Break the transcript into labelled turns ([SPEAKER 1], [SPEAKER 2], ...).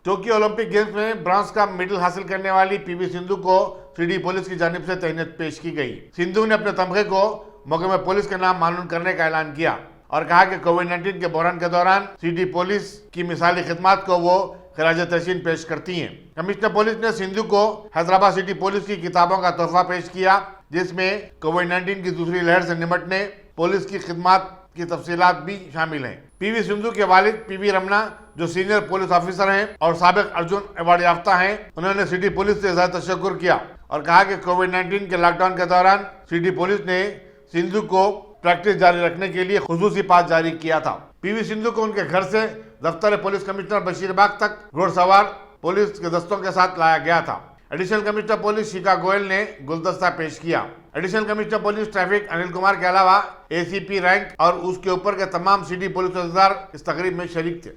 [SPEAKER 1] Tokyo Olympic games में bronze का medal हासिल करने वाली पीवी सिंधु को सीडी पुलिस की जानिब से तहनीत पेश की गई। सिंधु ने अपने तमगे को मौके में पुलिस के नाम मालूम करने का ऐलान किया और कहा कि कोविड-19 के बहरान के दौरान सीडी पुलिस की मिसाली खिदमत को वो खराज तहसीन पेश करती हैं। कमिश्नर पुलिस ने सिंधु को हैदराबाद सिटी पुलिस की किताबों का तोहफा पेश किया, जिसमें कोविड-19 की दूसरी लहर से निपटने पुलिस की खिदमत की तफसीलात भी शामिल हैं। पीवी सिंधु के वालिद पीवी रमना, जो सीनियर पुलिस ऑफिसर हैं और साबिक अर्जुन अवार्ड याफ्ता हैं, उन्होंने सिटी पुलिस से ज़्यादा तशक्कुर किया और कहा कि कोविड-19 के लॉकडाउन के दौरान सिटी पुलिस ने सिंधु को प्रैक्टिस जारी रखने के लिए खुसूसी पास जारी किया था। पीवी सिंधु को उनके घर से दफ्तर पुलिस कमिश्नर बशीरबाग तक घोड़सवार पुलिस के दस्तों के साथ लाया गया था। एडिशनल कमिश्नर पुलिस शिखा गोयल ने गुलदस्ता पेश किया। Additional commissioner police traffic Anil Kumar के अलावा एसीपी रैंक और उसके ऊपर के तमाम सिटी पुलिस अफसर इस तकरीब में शरीक थे।